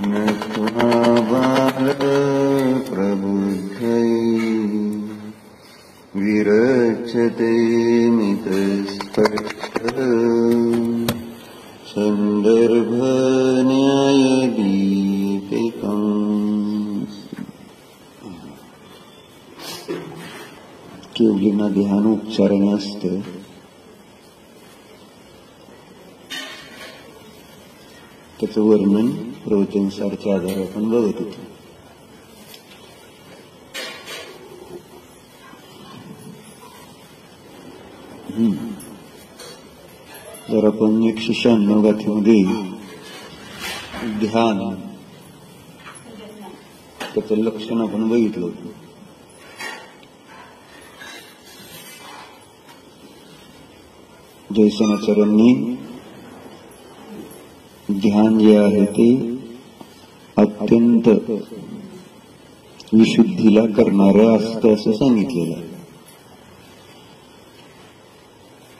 न प्रबुद्धै विरचते मितस्पष्ट संदर्भन्यायदीपिकम्। केवलींना ध्यान उच्चारण असतं, त्याचं वर्णन प्रवचनसारख्या आधारे आपण बघत होतो. तर आपण 196 गाथेमध्ये ध्यान त्याचं लक्षण आपण बघितलं होतं. जयसेनाचार्यांनी ध्यान जे आहे ते अत्यंत विशुद्धीला करणारं असतं असं सांगितलेलं आहे.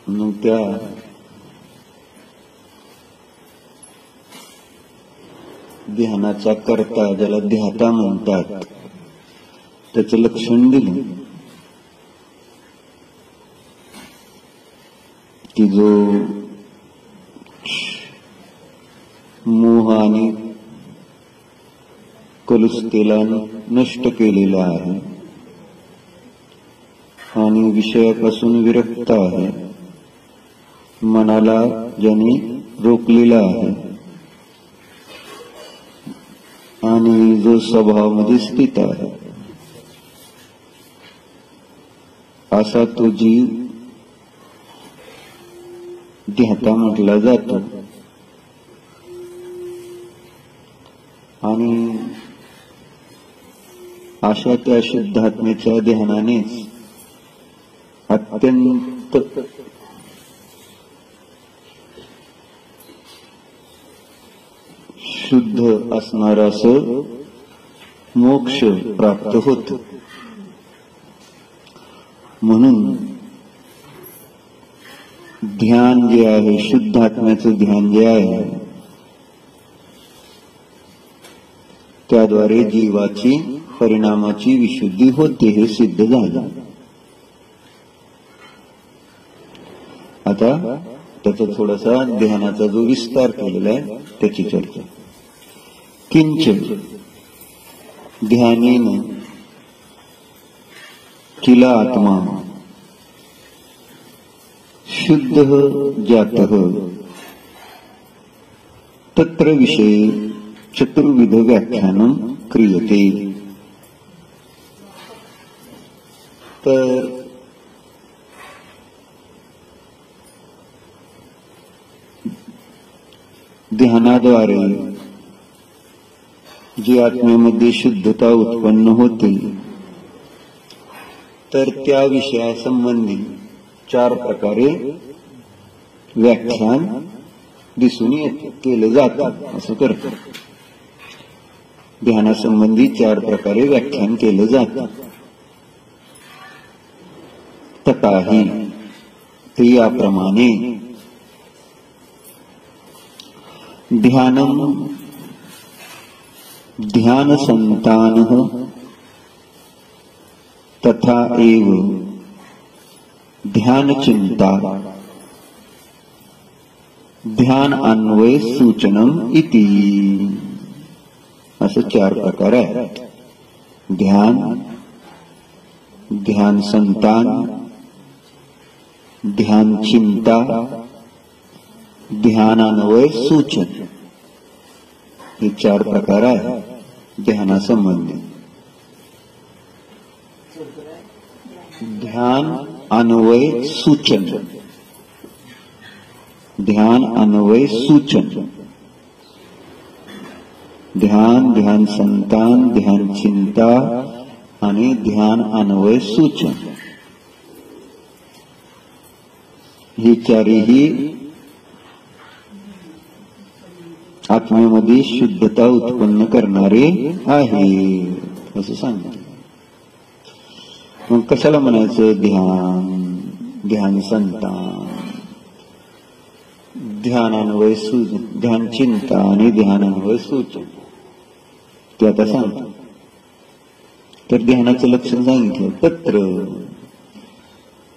मग त्या ध्यानाचा कर्ता, ज्याला ध्याता म्हणतात, त्याचं लक्षण दिलं की जो मोह आणि कलुषतेला नष्ट केलेला आहे आणि विषयापासून विरक्त आहे, मनाला ज्याने रोखलेला आहे आणि जो स्वभावामध्ये स्थित आहे, असा तो जीव ध्याता म्हटला जातो. आणि अशा त्या शुद्धात्म्याच्या ध्यानानेच अत्यंत शुद्ध असणार असं मोक्ष प्राप्त होत. म्हणून ध्यान जे आहे, शुद्धात्म्याचं ध्यान जे आहे, त्याद्वारे जीवाची परिणामाची विशुद्धी होते, हे सिद्ध झालं. आता त्याचा थोडासा ध्यानाचा जो विस्तार केलेला आहे त्याची चर्चा. किंच ध्यानेन किल आत्मा शुद्ध जातः तत्र विषये चतुर्विध व्याख्यानं क्रियते. तर ध्यानाद्वारे जी आत्म्यामध्ये शुद्धता उत्पन्न होते, तर त्या विषयासंबंधी 4 प्रकारे व्याख्यान दिसून येते, केलं जातं. असं करतं, ध्यानासंबंधी 4 प्रकारे व्याख्यान केलं जातं. तथाहि ते याप्रमाणे ध्यानम ध्यानसंतानः तथा एव ध्यानचिंता ध्यान अन्वय सूचनम इति. असं 4 प्रकार आहेत. ध्यान, ध्यान संतान, ध्यान चिंता, ध्यानान्वय सूचन, हे 4 प्रकार आहेत ध्यानासंबंधी. ध्यान अन्वय सूचन, ध्यान अन्वय सूचन, ध्यान, ध्यान संतान, ध्यान चिंता आणि ध्यान अन्वय सूचन, ही 4ही आत्म्यामध्ये शुद्धता उत्पन्न करणारे आहे असं सांगितलं. मग कशाला म्हणायचं ध्यान, ध्यान संतान, ध्यानान्वय सूचन, ध्यान चिंता आणि ध्यानान्वय सूचन. ते आता सांगतो. तर ध्यानाचं लक्षण सांगितलं. तत्र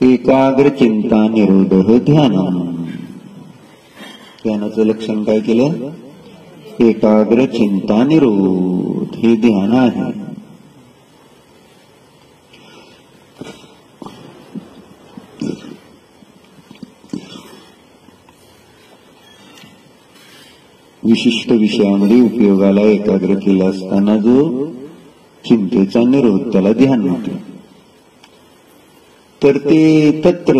एकाग्र चिंता निरोध ध्यान. ध्यानाचं लक्षण काय केलं? एकाग्र चिंता निरोध हे ध्यान आहे. विशिष्ट विषयामध्ये उपयोगाला एकाग्र केला असताना जो चिंतेचा निरोध त्याला ध्यान म्हणते. तर ते तत्र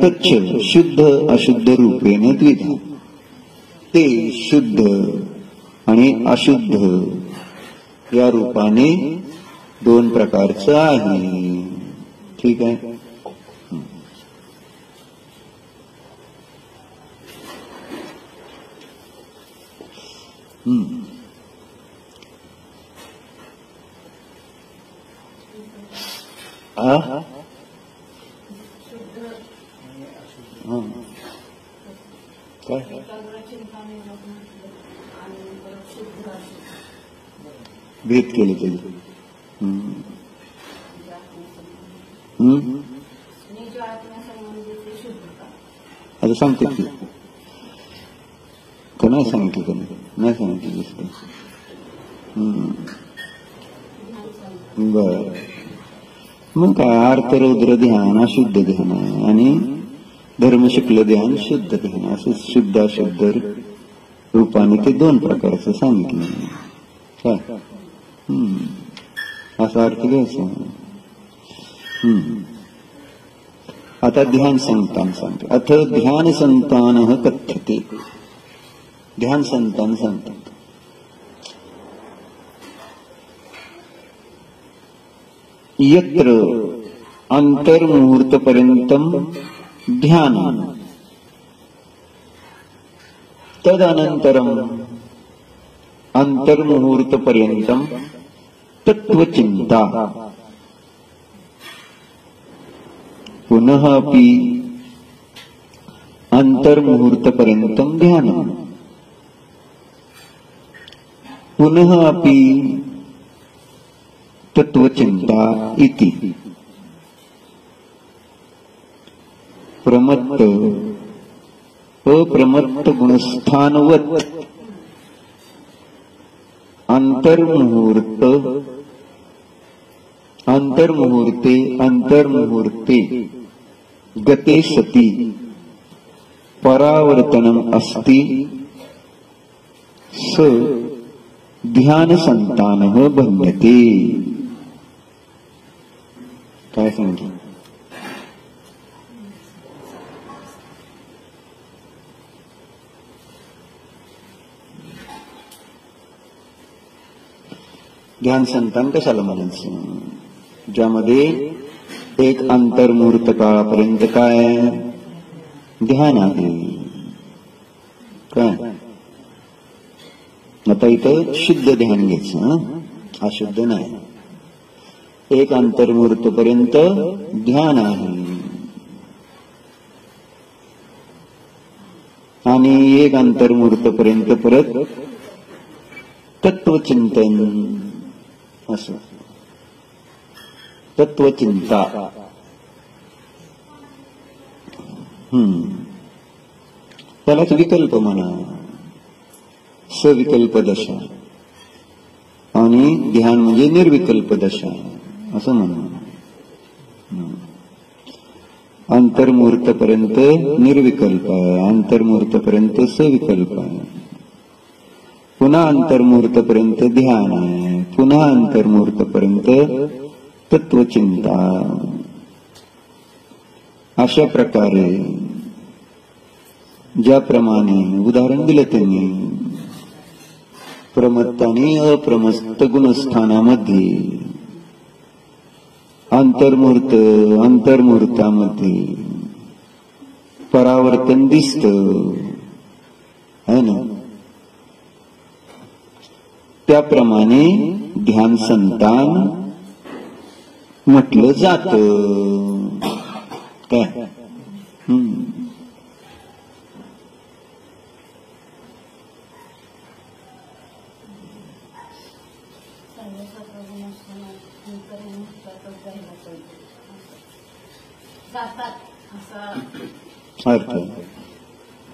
तच्च शुद्ध अशुद्ध रूपेण द्विधा. ते शुद्ध आणि अशुद्ध या रूपाने दोन प्रकारचं आहे. ठीक आहे. काय भेद केले तरी आता सांगते की का नाही सांगितलं का नाही सांगितलं. बर मग काय अर्थ रौद्र ध्यान अशुद्ध ध्यान आणि धर्म शुक्ल ध्यान शुद्ध ध्यान असं शुद्ध अशुद्ध रूपाने ते दोन प्रकारचं सांगितलं. काय असा अर्थ घ्यायचा. आता ध्यान संतान सांगते. अथ ध्यान संतान कथ्यते. ध्यान संतान सांगतात. यत्र अंतर्मुहूर्तपर्यंतम ध्यान तदनंतरम अंतर्मुहूर्तपर्यंतम तत्वचिंता पुनः अपि अंतर्मुहूर्तपर्यंतम ध्यानम पुनः अपि तत्वचिंता इति प्रमत्त अप्रमत्त गुणस्थानवत अंतर्मुहूर्ते गते सति परावर्तनम अस्ति स ध्यान संतानः बन्यते. काय सांगितलं? ध्यान संतान कशाला म्हणायचं? ज्यामध्ये एक अंतर्मुहूर्त काळापर्यंत काय ध्यान आहे. काय आता इथं शुद्ध ध्यान घ्यायचं, अशुद्ध नाही. एक अंतर्मुहूर्त पर्यंत ध्यान आहे आणि एक अंतर्मुहूर्त पर्यंत परत तत्वचिंतन असं तत्वचिंता. त्यालाच विकल्प म्हणा, सविकल्प दशा. आणि ध्यान म्हणजे निर्विकल्प दशा असं म्हणा. अंतर्मुहूर्तपर्यंत निर्विकल्प आहे, अंतर्मुहूर्तपर्यंत सविकल्प आहे, पुन्हा अंतर्मुहूर्तपर्यंत ध्यान आहे, पुन्हा अंतर्मुहूर्तपर्यंत तत्वचिंता. अशा प्रकारे ज्याप्रमाणे उदाहरण दिलं त्यांनी, प्रमत्त आणि अप्रमत्त गुणस्थानामध्ये अंतर्मुहूर्तामध्ये परावर्तन दिसत है ना. त्याप्रमाणे ध्यान संतान म्हटलं जात. काय अर्थ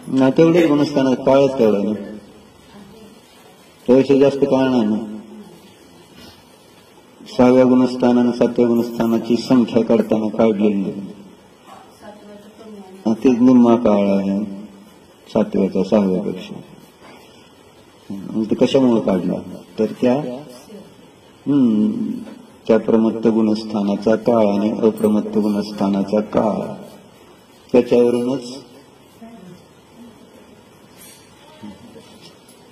ना तेवढे गुणस्थानात काळच तेवढा ना, त्यापेक्षा जास्त काळ नाही ना. 6व्या गुणस्थान आणि 7व्या गुणस्थानाची संख्या काढताना काढलेली तेच निम्मा काळ आहे 7व्याचा 6व्यापेक्षा. ते कशामुळे काढला तर त्या प्रमत्त गुणस्थानाचा काळ आणि अप्रमत्त गुणस्थानाचा काळ त्याच्यावरूनच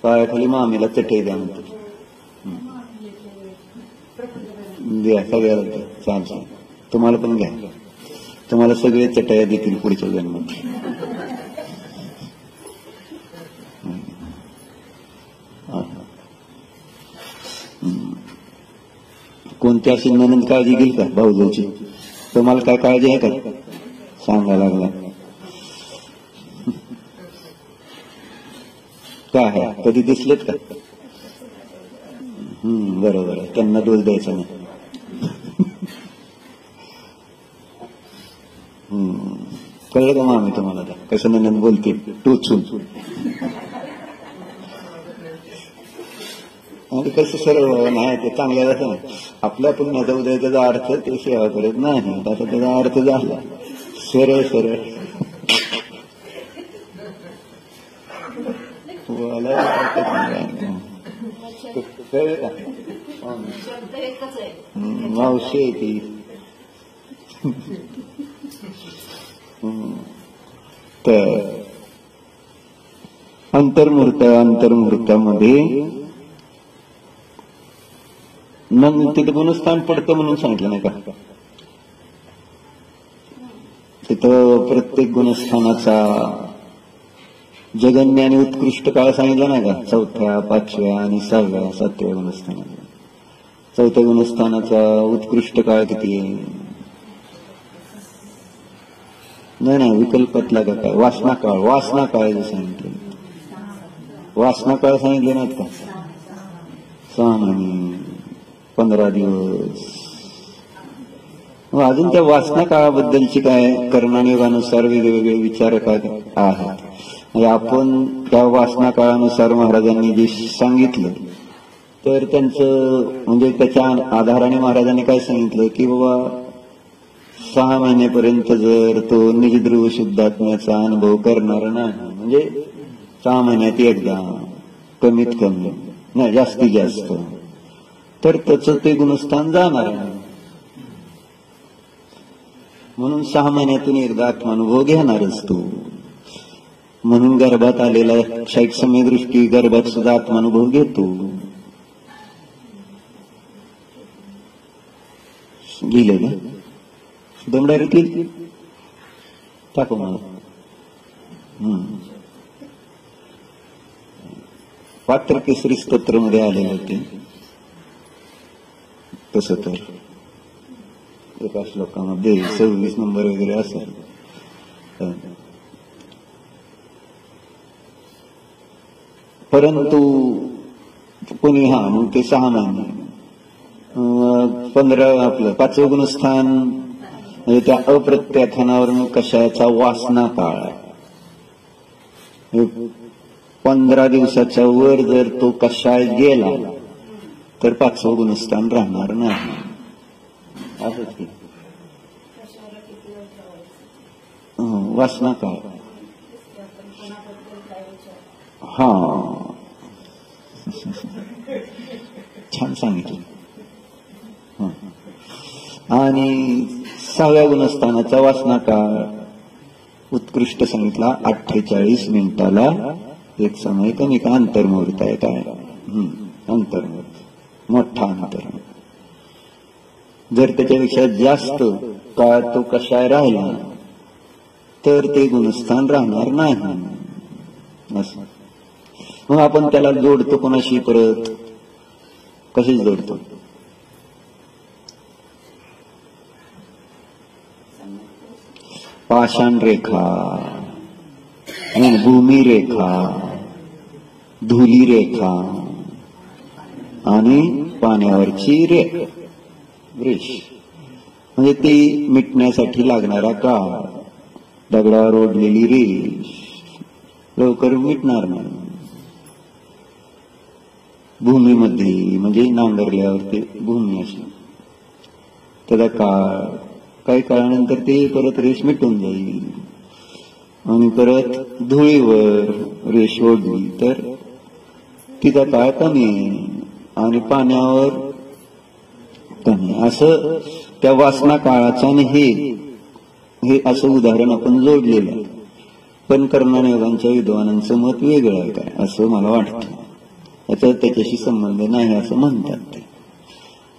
पायाखाली मामीला चटई द्या म्हणतात. द्या सगळ्याला द्या, चालतं. तुम्हाला पण घ्या, तुम्हाला सगळे चटया देतील पुढच्या जन्मात. कोणती अशी ननंद काळजी घेईल का भाऊजाची? तुम्हाला काय काळजी आहे का सांगा लागला? काय आहे, कधी दिसलेत का? बरोबर आहे, त्यांना दोष द्यायचा नाही. कळलं का मामी तुम्हाला कसं ननंद बोलते टोचून? आणि कसं सरळ नाही ते चांगल्या जातं ना. आपल्या पुण्याचा उदय त्याचा अर्थ ते सेवा करत नाही, आता त्याचा अर्थ झाला सरळ सरळ. मावशी आहे ती. तर अंतर्मुहूर्तामध्ये मग तिथं गुणस्थान पडतं म्हणून सांगितलं नाही का? तिथं प्रत्येक गुणस्थानाचा जगन्य आणि उत्कृष्ट काळ सांगितला नाही का? 4व्या, 5व्या आणि 6व्या, 7व्या गुणस्थानाचा. 4थ्या गुणस्थानाचा उत्कृष्ट काळ किती आहे? नाही विकल्पातला का काय? वासना काळ सांगितलं. वासना काळ सांगितले नाहीत का? 6 महिने 15 दिवस. अजून त्या वासना काळाबद्दलची काय कर्णानुयोगानुसार वेगवेगळे विचार काय आहेत. म्हणजे आपण त्या वासना काळानुसार महाराजांनी जे सांगितलं तर त्यांचं म्हणजे त्याच्या आधाराने महाराजांनी काय सांगितलं की बाबा 6 महिन्यापर्यंत जर तो निजध्रुव शुद्धात्म्याचा अनुभव करणार नाही, म्हणजे 6 महिन्यात एकदा कमीत कमी नाही जास्तीत जास्त, तर त्याचं ते गुणस्थान जाणार आहे. म्हणून 6 महिन्यातून एकदा आत्मानुभव घेणारच तो. म्हणून गर्भात आलेला क्षैक समय दृष्टी गर्भात सुद्धा आत्मानुभव घेतो. लिहिले ना दम डायरेक्टली टाकू मला. पात्र केसरी स्तोत्र मध्ये आलेले होते तसं तर एका श्लोकामध्ये 26 नंबर वगैरे असेल. परंतु कोणी मग ते 6 महिने 15 आपलं 5वं गुणस्थान म्हणजे त्या अप्रत्याख्यानावरून कशाचा वासना काळ आहे. 15 दिवसाच्या वर जर तो कशाय गेला तर 5वं गुणस्थान राहणार नाही. असंच की वासना काळ. छान सांगितलं. आणि 6व्या गुणस्थानाचा वासना काळ उत्कृष्ट सांगितला. 48 मिनिटाला एक समय कमी का अंतर्मुहूर्त आहे काय? अंतर्मुहूर्त मोठा अंतर. जर त्याच्यापेक्षा जास्त काळ तो कशाय राहिला तर ते गुणस्थान राहणार नाही. असं मग आपण त्याला जोडतो कोणाशी? परत कशी जोडतो? पाषाण रेखा, भूमी रेखा, धुली रेखा, आणि पाण्यावरची रेष म्हणजे ती मिटण्यासाठी लागणारा काळ. दगडावर ओढलेली रेष लवकर मिटणार नाही. भूमीमध्ये म्हणजे नांगरल्यावर ते भूमी अशी त्याचा काळ, काही काळानंतर ते परत रेष मिटून जाईल. आणि परत धुळीवर रेष ओढली तर तिचा काळ कमी आहे आणि पाण्यावर कमी. असं त्या वासना काळाचं आणि हे असं उदाहरण आपण जोडलेलं आहे. पण कर्णयोगांच्या विद्वानांचं मत वेगळं आहे काय असं मला वाटतं. याचा त्याच्याशी संबंध नाही असं म्हणतात ते.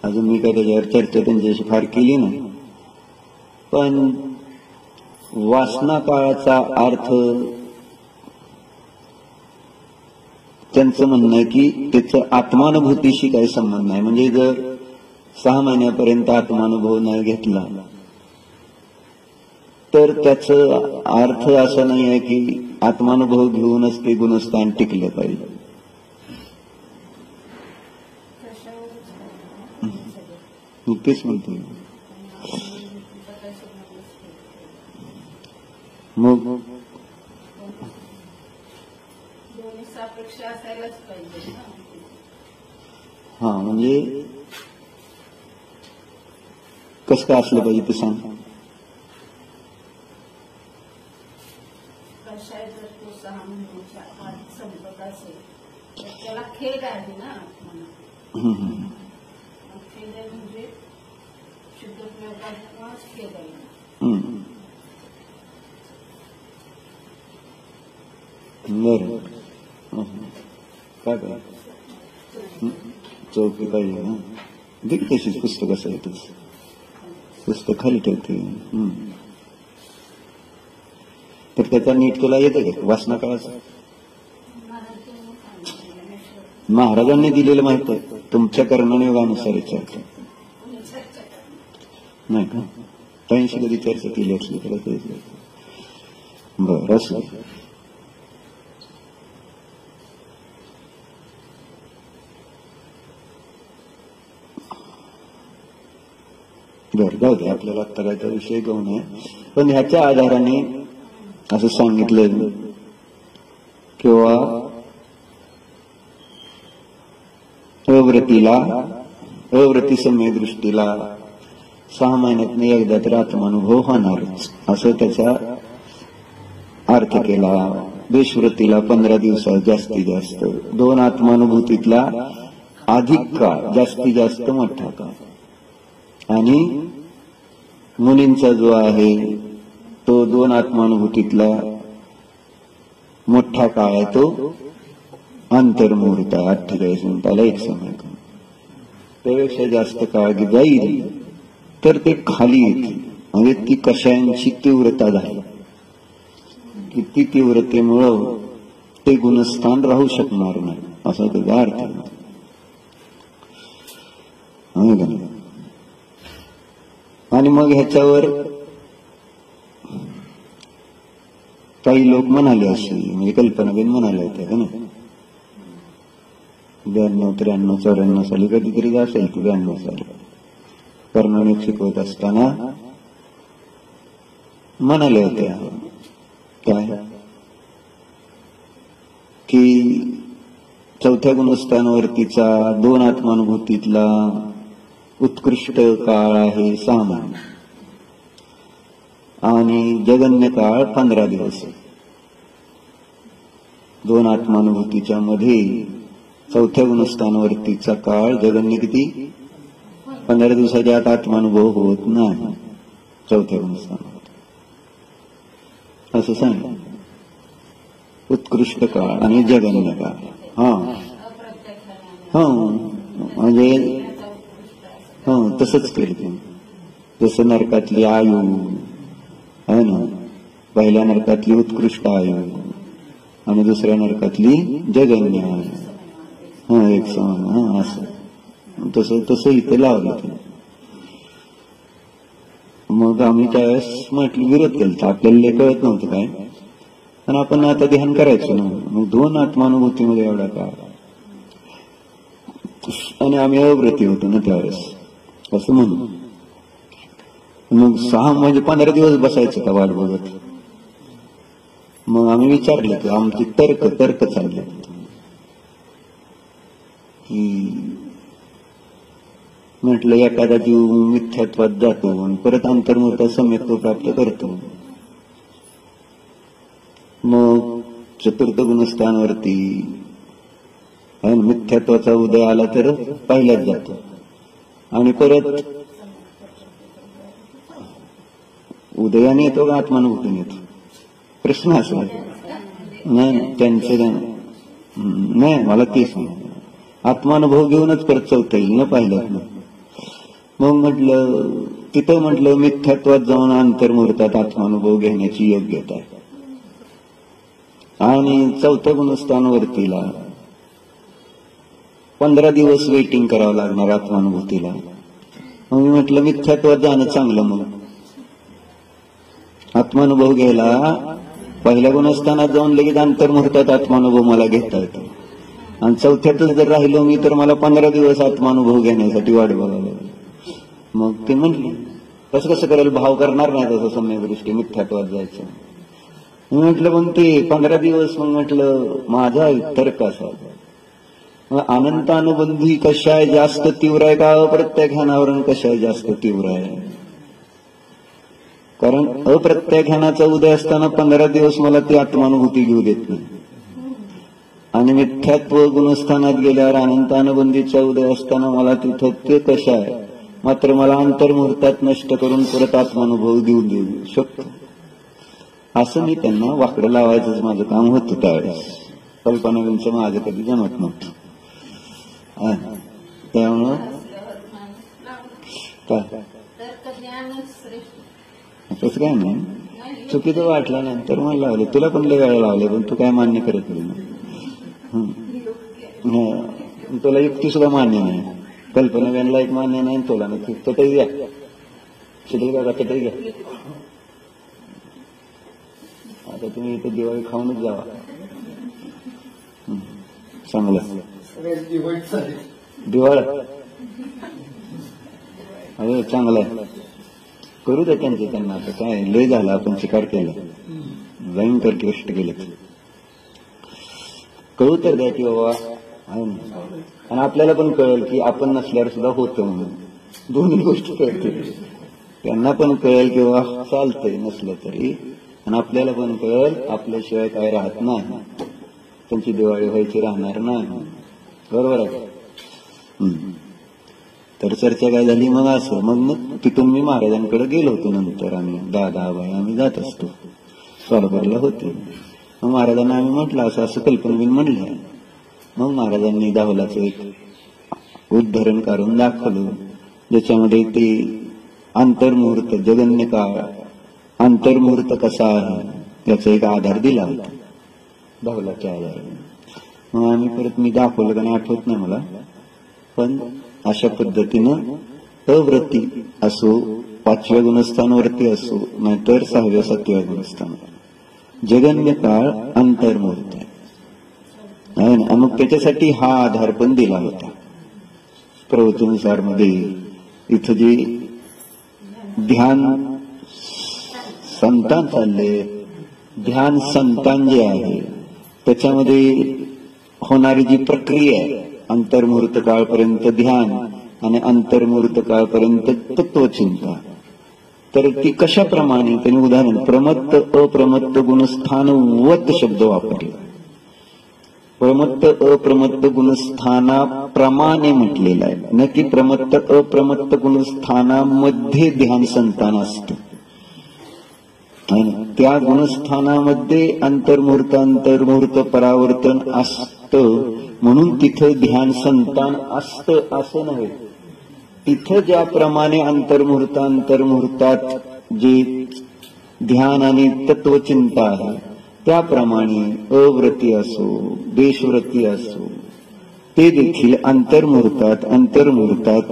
अजून मी काय त्याच्यावर चर्चा त्यांच्याशी फार केली नाही. पण वासना काळाचा अर्थ त्यांचं म्हणणं आहे की त्याचं आत्मानुभूतीशी काही संबंध नाही. म्हणजे जर 6 महिन्यापर्यंत आत्मानुभव नाही घेतला तर त्याचं अर्थ असा नाही आहे की आत्मानुभव घेऊनच ते गुणस्थान टिकलं पाहिजे. तेच म्हणतो. मग हा म्हणजे कसं काय असलं पाहिजे ते सांग. त्याला खेळ आहे ना म्हणजे शुद्ध प्रयोगात्मक खेळ आहे. काय काय चौकी पाहिजे ना. देख तशीच पुस्तक असायच पुस्तक खाली ठेवते. तर त्याचा नीट तुला येतं का वासना काळाचा? महाराजांनी दिलेलं माहित आहे तुमच्या कर्मयोगानुसार विचारतो नाही का? त्यांशी कधी चर्चा केली असली तर बरं असं. बरं जाऊ दे आपल्याला आत्ता काय विषय घेऊ नये. पण ह्याच्या आधाराने असं सांगितलं किंवा अव्रती समय दृष्टीला 6 महिन्यातून एकदा तर आत्मानुभव होणारच असं त्याचा अर्थ केला. देशवृत्तीला 15 दिवसात जास्तीत जास्त 2 आत्मानुभूतीतला अधिक काळ जास्तीत जास्त मोठा काळ आणि मुनींचा जो आहे तो 2 आत्मानुभूतीतला मोठा काळ आहे तो अंतर्मुहूर्त 48 मिनिटाला 1 समय. त्यापेक्षा जास्त काळ जाईल तर ते खाली येते. म्हणजे ती कषायांची तीव्रता झाली की ती तीव्रतेमुळं ते गुणस्थान राहू शकणार नाही असा त्याचा अर्थ आहे. आणि मग ह्याच्यावर काही लोक म्हणाले असे म्हणजे कल्पना बिन म्हणाले होते का नाही 92, 93, 94 साली कधीतरी असेल की 92 साली कर्णनिक शिकवत असताना म्हणाले होत्या काय की 4थ्या गुणस्थानावरतीचा 2 आत्मानुभूतीतला उत्कृष्ट काळ आहे 6 महिने आणि जगन्य काळ 15 दिवस. 2 आत्मानुभूतीच्या मध्ये 4थ्या गुणस्थानावरतीचा काळ जगन्य किती 15 दिवसाच्या आत आत्मानुभव होत नाही 4थ्या गुणस्थानावर असं सांग. उत्कृष्ट काळ आणि जगन्य काळ म्हणजे तसंच केलं. जसं नरकातली आयु आहे ना, पहिल्या नरकातली उत्कृष्ट आयु आणि दुसऱ्या नरकातली जगन्य आयु 1 समान असं तसं इथे लावलं. मग आम्ही त्यावेळेस म्हटलं विरोध केला. आपल्याला कळत नव्हतं काय पण आपण आता ध्यान करायचं ना. मग 2 आत्मानुभूतीमध्ये एवढा काळ आणि आम्ही अव्रती होतो ना त्यावेळेस, असं म्हणू. मग 6 म्हणजे 15 दिवस बसायचं का वाट बघत? मग आम्ही विचारलं की आमची तर्क चालले की म्हटलं एखादा जीव मिथ्यात्वात जातो आणि परत अंतर्मुखता सम्यक्त्व प्राप्त करतो. मग चतुर्थ गुणस्थानावरती मिथ्यात्वाचा उदय आला तर पहिल्याच जातो आणि परत उदयाने येतो का आत्मानुभूतीने येतो? प्रश्न असा नाही. त्यांचे नाही, मला तेच नाही. आत्मानुभव घेऊनच परत चौथा येईल ना पहिल्यात ना. मग म्हटलं तिथं म्हटलं मिथ्यात्वात जाऊन अंतर्मुहूर्तात आत्मानुभव घेण्याची योग्यता आहे आणि चौथ्या गुणस्थानवरतीला 15 दिवस वेटिंग करावं लागणार आत्मानुभूतीला. मग मी म्हटलं मिथ्यात्वात जाणं चांगलं. मग आत्मानुभव घ्यायला पहिल्या गुणस्थानात जाऊन लगेच अंतर्मुहूर्तात आत्मानुभव मला घेता येतो आणि चौथ्यातच जर राहिलो मी तर मला 15 दिवस आत्मानुभव घेण्यासाठी वाट बघावं लागेल. मग ते म्हटले कसं करेल, भाव करणार नाही तसं सम्यक मिथ्यात्वात जायचं. मी म्हटलं पण ते 15 दिवस. मग म्हटलं माझा तर्क असा, अनंतानुबंधी कशाय जास्त तीव्र आहे का अप्रत्याख्यानावरून कशाय जास्त तीव्र आहे? कारण अप्रत्याख्यानाचा उदय असताना 15 दिवस मला ती आत्मानुभूती घेऊ देत नाही आणि मिथ्यात्व गुणस्थानात गेल्यावर अनंतानुबंधीचा उदय असताना मला तिथं ते कशा आहे, मात्र मला अंतर्मुहूर्तात नष्ट करून परत आत्मानुभव देऊ शकतो. असं मी त्यांना वाकडं लावायचंच माझं काम होतं त्यावेळेस. कल्पनांचं माझं कधी जमत नव्हतं. त्यामुळं तसं काय नाही, चुकीचं वाटल्यानंतर मला लावले. तुला पण लय वेळा लावले पण तू काय मान्य करत नाही. तुला युक्ती सुद्धा मान्य नाही, कल्पना व्यानला एक मान्य नाही, तुला नक्की तटही घ्या, शिकले का तटही घ्या. आता तुम्ही इथे दिवाळी खाऊनच जावा, चांगलं दिवाळ. अरे चांगलं आहे, करू द्या त्यांचे त्यांना. आता काय लय झालं, आपण शिकार केला, भयंकर कष्ट केले, कळू तर द्या की बाबा. आणि आपल्याला पण कळेल की आपण नसल्यावर सुद्धा होतं म्हणून. दोन्ही गोष्टी कळतील, त्यांना पण कळेल की बाबा चालतंय नसलं तरी, आणि आपल्याला पण कळेल आपल्याशिवाय काय राहत नाही, त्यांची दिवाळी व्हायची राहणार नाही. बरोबर आहे. तर चर्चा काय झाली मग असं. मग तिथून मी महाराजांकडे गेलो होतो. नंतर आम्ही दादा बाई आम्ही जात असतो, सोलापूरला होते. मग महाराजांना आम्ही म्हटलं असं असं कल्पना म्हणलं. मग महाराजांनी दाहोलाचं एक उद्धरण काढून दाखवलं ज्याच्यामध्ये ते अंतर्मुहूर्त, जगन्य काळ, अंतर्मुहूर्त कसा आहे याचा एक आधार दिला होता, दाहोलाच्या आधाराने. मग आम्ही परत मी दाखवलं का नाही आठवत नाही मला, पण अशा पद्धतीनं अव्रती असो, 5व्या गुणस्थानावरती असो, नाहीतर 6व्या 7व्या गुणस्थानावर जगन्य काळ अंतर्मुहूर्त आहे. मग त्याच्यासाठी हा आधार पण दिला होता प्रवचनसार मध्ये. इथं जे ध्यान संतान चालले, ध्यान संतान जे आहे त्याच्यामध्ये होणारी जी प्रक्रिया आहे, अंतर्मुहूर्त काळपर्यंत ध्यान आणि अंतर्मुहूर्त काळपर्यंत तत्वचिंता, तर ती कशाप्रमाणे त्यांनी उदाहरण प्रमत्त अप्रमत्त गुणस्थानवत शब्द वापरले. प्रमत्त अप्रमत्त गुणस्थानाप्रमाणे म्हटलेला आहे, न की प्रमत्त अप्रमत्त गुणस्थानामध्ये ध्यान संतान असतं. त्या गुणस्थानामध्ये अंतर्मुहूर्त परावर्तन असतं म्हणून तिथं ध्यान संतान असतं असं नव्हे. तिथं ज्याप्रमाणे अंतर्मुहूर्तात जे ध्यान आणि तत्वचिंता आहे त्याप्रमाणे अव्रती असो, देशव्रती असो, ते देखील अंतर्मुहूर्तात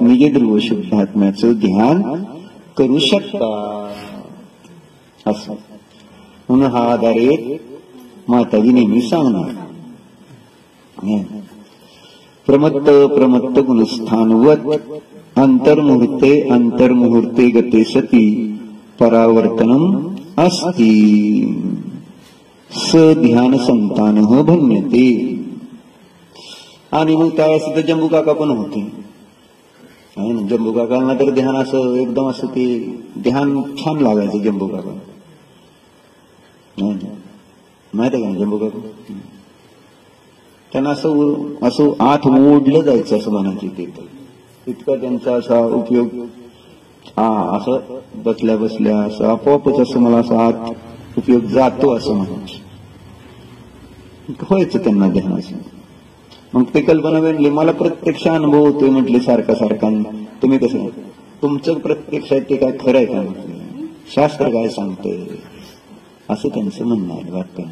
निजध्रुव शुद्धात्म्याचं ध्यान करू शकतात असं. म्हणून हा आधार एक माताजी नेहमी सांगणार. प्रमत्त प्रमत्त गुणस्थानवत अंतर्मुहूर्ते अंतर्मुहूर्ते गते सती परावर्तनम अस्ति स ध्यान संतानः भन्यते. आणि मग त्यावेळेस तर जंबू काका पण होते. जंबू काकांना तर ध्यान असं एकदम असं ते ध्यान छान लागायचं. जंबू काका माहिती आहे का जंबू काका? त्यांना असं आत ओढलं जायचं असं म्हणायचे. ते इतका त्यांचा असा उपयोग असं बसल्या बसल्या असं आपोआपच असं मला असं आत उपयोग जातो असं म्हणायचं. व्हायचं त्यांना ध्यानाचं. मग ते कल्पना भेटली. मला प्रत्यक्ष अनुभव होतोय म्हटले सारखा सारखा. तुम्ही कसं तुमचं प्रत्यक्ष आहे ते काय खरं आहे का म्हटलं? शास्त्र काय सांगतंय असं त्यांचं म्हणणं आहे. वाक्य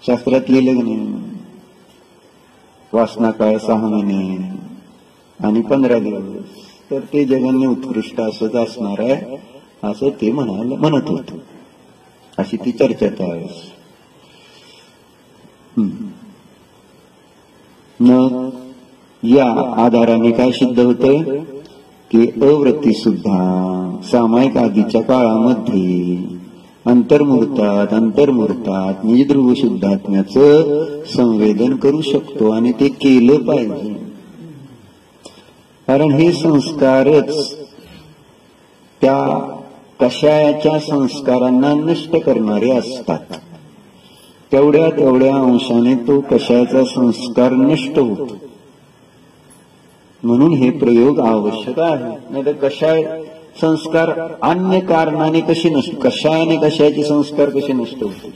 शास्त्रात लिहिलं की नाही, वासना काळ 6 महिने आणि 15 दिवस, तर ते जगाने उत्कृष्ट असंच असणार आहे असं ते म्हणत होत. अशी ती चर्चा त्यावेळेस. न या आधाराने काय सिद्ध होतंय की अवृत्ती सुद्धा सामायिक आधीच्या काळामध्ये अंतर्मुहूर्तात निजध्रुव शुद्धात्म्याचं संवेदन करू शकतो. आणि ते केलं पाहिजे. कारण हे संस्कारच त्या कषायाच्या संस्कारांना नष्ट करणारे असतात. तेवढ्या अंशाने तो कषायाचा संस्कार नष्ट होतो. म्हणून हे प्रयोग आवश्यक आहे. नाही तर कषाय संस्कार अन्य कारणाने कसे नष्ट, कषायाने कषायाचे संस्कार कसे नष्ट होते?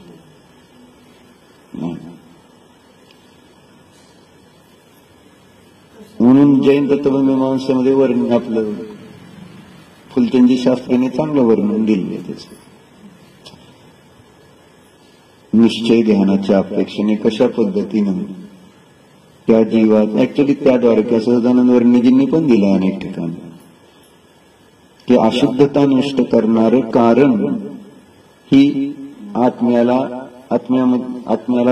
म्हणून जैन तत्वमीमांसेमध्ये वर्णन आपलं फुलचंदी शास्त्रीने चांगलं वर्णन दिले त्याचं. निश्चय ध्यानाच्या अपेक्षेने कशा पद्धतीनं त्या जीवात ऍक्च्युली त्या द्वारका सहजानंद वर्णिजींनी पण दिलं अनेक ठिकाणी की अशुद्धता नष्ट करणारं कारण ही आत्म्याला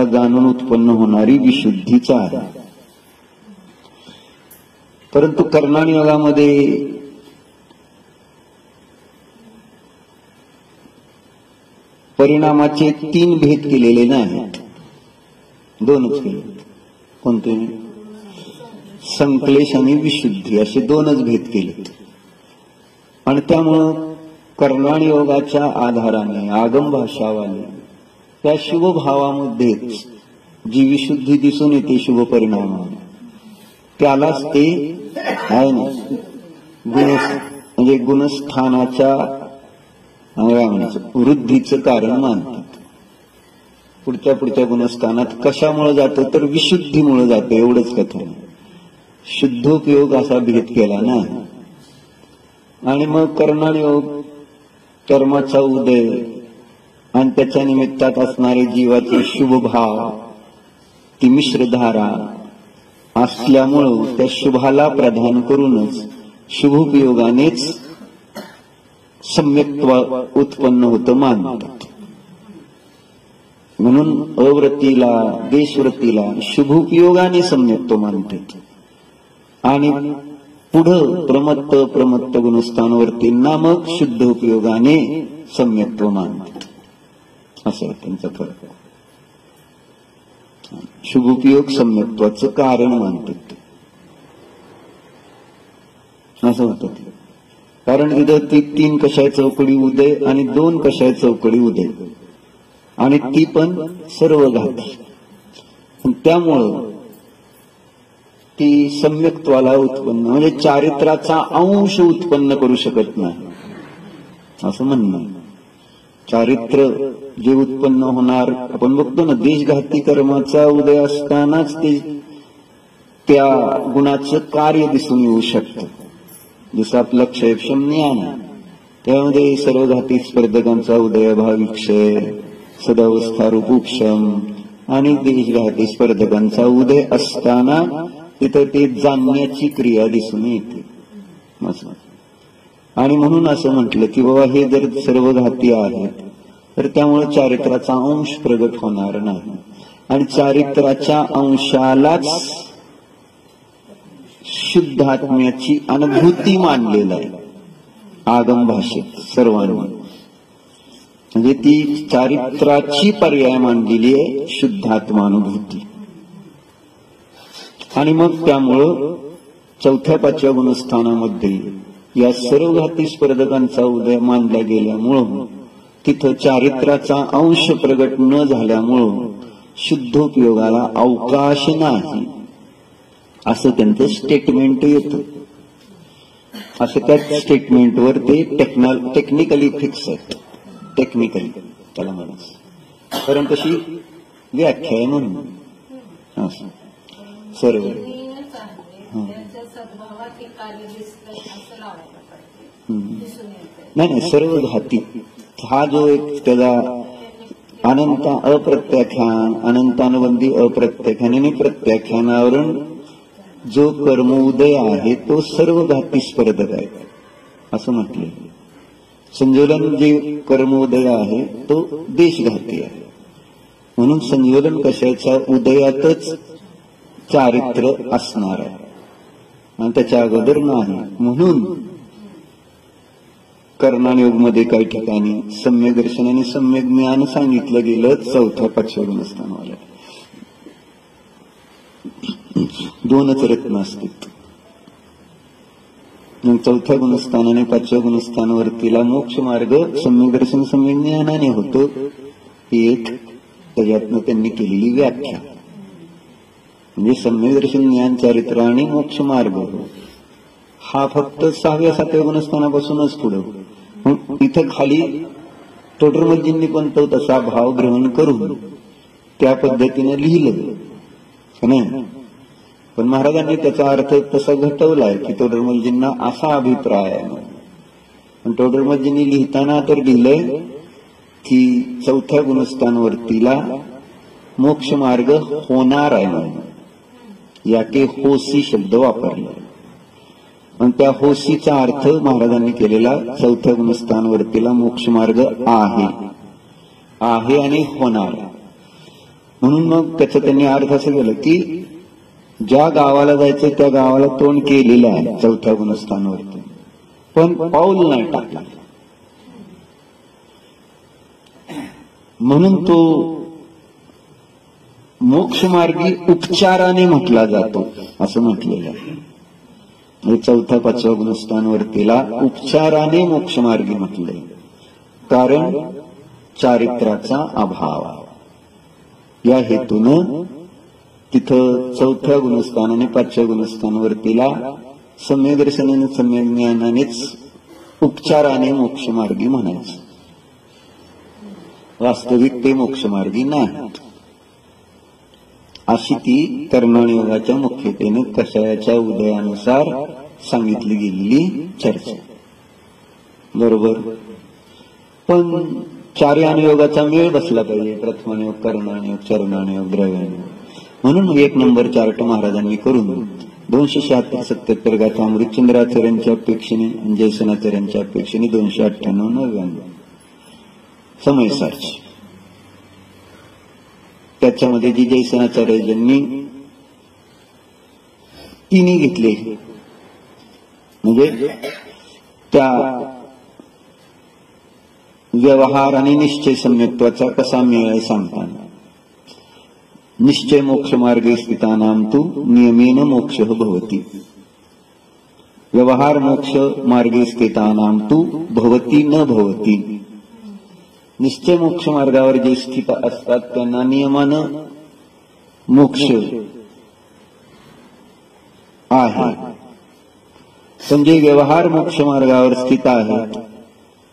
जाणून उत्पन्न होणारी विशुद्धीच आहे. परंतु कर्णाणी योगामध्ये परिणामाचे 3 भेद केलेले नाहीत, 2च केले. कोणते? संक्लेश आणि विशुद्धी असे 2च भेद केलेत. आणि त्यामुळं कर्णाणी योगाच्या आधाराने आगम भाषावाले त्या शुभभावामध्येच जी विशुद्धी दिसून येते शुभ परिणामाने, त्यालाच ते आहे ना म्हणजे गुणस्थानाच्या वृद्धीचं कारण मानतात. पुढच्या गुणस्थानात कशामुळे जातं तर विशुद्धीमुळे जातं. एवढंच कथन. शुद्धोपयोग असा भेद केला ना. आणि मग कर्णाणी योग कर्माचा उदय आणि त्याच्या निमित्तात असणारे जीवाचे शुभभाव, ती मिश्रधारा असल्यामुळं त्या शुभाला प्रधान करूनच शुभोपयोगानेच सम्यक्त्व उत्पन्न होतं मानतात. म्हणून अवृत्तीला देशवृत्तीला शुभोपयोगाने सम्यक्त्व मानतात. आणि पुढं प्रमत्त गुणस्थानवरतींना मग शुद्ध उपयोगाने सम्यक्त्व मानतात. असं त्यांचा फरक. शुभोपयोग सम्यक्त्वाचं कारण मानतात. असं होतं. कारण इथं ती 3 कषाय चौकडी उदय आणि 2 कषाय चौकडी उदय, आणि ती पण सर्व घाती. त्यामुळं ती सम्यक्त्वाला उत्पन्न म्हणजे चारित्राचा अंश उत्पन्न करू शकत नाही असं म्हणणं. चारित्र जे उत्पन्न होणार आपण बघतो ना, देशघाती कर्माचा उदय असतानाच ते त्या गुणाचं कार्य दिसून येऊ शकतं. जसं आपलं क्षयक्षम ज्ञान, त्यामध्ये सर्व घाती स्पर्धकांचा उदय, भाविक्षय, सदावस्थारूप उपशम आणि देशघाती स्पर्धकांचा उदय असताना तिथं ते जाणण्याची क्रिया दिसून येते. आणि म्हणून असं म्हटलं की बाबा हे जर सर्व घाती आहेत तर त्यामुळे चारित्राचा अंश प्रगट होणार नाही. आणि चारित्राच्या अंशालाच शुद्धात्म्याची अनुभूती मानलेलं आहे आगम भाषेत सर्वांनी. म्हणजे ती चारित्राची पर्याय मानलेली आहे शुद्धात्मानुभूती. आणि मग त्यामुळं चौथ्या पाचव्या गुणस्थानामध्ये या सर्व घाती स्पर्धकांचा उदय मानला गेल्यामुळं तिथं चारित्राचा अंश प्रगट न झाल्यामुळं शुद्धोपयोगाला अवकाश नाही असं त्यांचं स्टेटमेंट येतं. असं त्या स्टेटमेंटवर ते टेक्निकली फिक्स आहेत. टेक्निकली त्याला म्हणायचं, कारण तशी व्याख्या आहे म्हणून असं सर्व. नाही सर्व घाती हा जो एक त्याचा अनंत अप्रत्याख्यान, अनंतानुबंधी अप्रत्याख्यान आणि प्रत्याख्यानावरून जो कर्मोदय आहे तो सर्व घाती स्पर्धक आहे असं म्हटले. संज्वलन जे कर्मोदय आहे तो देशघाती आहे. म्हणून संज्वलन कशाच्या उदयातच चारित्र असणार आहे आणि त्याच्या अगोदर नाही. म्हणून कर्णानुयोगमध्ये काही ठिकाणी सम्यक दर्शन आणि सम्यक ज्ञान सांगितलं गेलं चौथ्या पाचव्या गुणस्थानावाल्या. दोनच रत्न असतात. चौथ्या गुणस्थान आणि पाचव्या गुणस्थानावरतीला मोक्ष मार्ग सम्यक दर्शन सम्यक ज्ञानाने होतो. ही एक त्याच्यातनं त्यांनी केलेली व्याख्या. म्हणजे सम्यक दर्शन ज्ञान चारित्र आणि मोक्ष मार्ग हा फक्त 6व्या 7व्या गुणस्थानापासूनच पुढं. इथं खाली तोडरमलजींनी पण तो तसा भाव ग्रहण करून त्या पद्धतीने लिहिलं नाही. पण महाराजांनी त्याचा अर्थ तसा घटवलाय की तोडरमलजींना असा अभिप्राय आहे. पण तोडरमलजींनी लिहिताना तर लिहिलंय की चौथ्या गुणस्थानवरतीला मोक्ष मार्ग होणार आहे म्हणून. याके होसी शब्द वापरला. पण त्या होसीचा अर्थ महाराजांनी केलेला चौथ्या गुणस्थानवरतीला मोक्ष मार्ग आहे आणि होणार. म्हणून मग त्याचं त्यांनी अर्थ असं केलं की ज्या गावाला जायचं त्या गावाला तोंड केलेलं आहे चौथ्या गुणस्थानवरती, पण पाऊल नाही टाकला. म्हणून तो मोक्षमार्गी उपचाराने म्हटला जातो असं म्हटलेलं आहे. चौथ्या पाचव्या गुणस्थानवरतीला उपचाराने मोक्षमार्गी म्हटले, कारण चारित्राचा अभाव. या हेतून तिथं चौथ्या गुणस्थान आणि पाचव्या गुणस्थानवरतीला सम्यक दर्शन आणि सम्यक ज्ञानानेच उपचाराने मोक्षमार्गी म्हणायचं. वास्तविक ते मोक्षमार्गी नाही. अशी ती कर्णानुयोगाच्या मुख्यतेने कषायाच्या उदयानुसार सांगितली गेलेली चर्चा. बरोबर. पण चारी अनुयोगाचा मेळ बसला पाहिजे. प्रथमानुयोग, कर्णानुयोग, चरणानुयोग, द्रव्यानुयोग. म्हणून 1 नंबर चार्ट महाराजांनी करून 276-77 गाथा मृत्युंद्राचार्यांच्या अपेक्षेने आणि जयसेनाचार्यांच्या अपेक्षेने 298-99 समय सारची. त्याच्यामध्ये जी जयसेनाचार्यांनी तिन्ही घेतले, म्हणजे त्या व्यवहार आणि निश्चय सम्यक्त्वाचा कसा मेळ आहे सांगताना. निश्चय मोक्ष मार्गे स्थितानां तु नियमेन मोक्ष भवति. व्यवहार मोक्ष मार्गे स्थितानां तु भवति न भवति. निश्चय मोक्ष मार्गावर जे स्थित असतात त्यांना नियमानं मोक्ष आहे. पण जे व्यवहार मोक्ष मार्गावर स्थित आहेत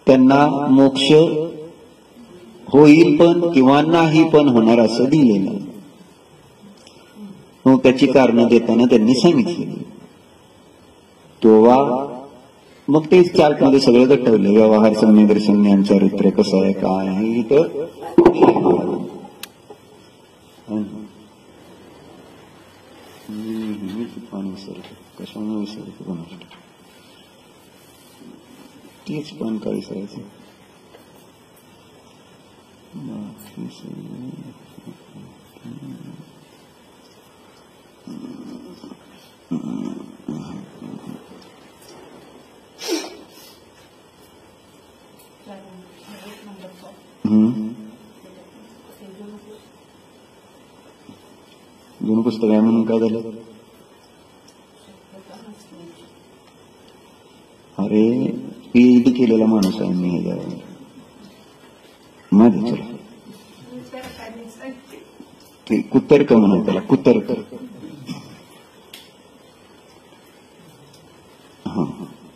त्यांना मोक्ष होईल पण किंवा नाही पण होणार असं दिलेलं. मग त्याची कारणं देताना त्यांनी सांगितली. तेव्हा मग तेच चार्टमध्ये सगळं गटवलं. व्यवहार सम्यक दर्शन ज्ञान चारित्र्य कसं आहे काय आहे इथं पाणी विसरत कशामुळे विसरत कोणाकडे तेच पण काय विसरायचं. जुनं पुस्तक आहे म्हणून काय झालं? अरे PhD केलेला माणूस आहे मी ह्याच्यावर. माझे चला ते कुतर्क म्हणून त्याला कुतर्क. हा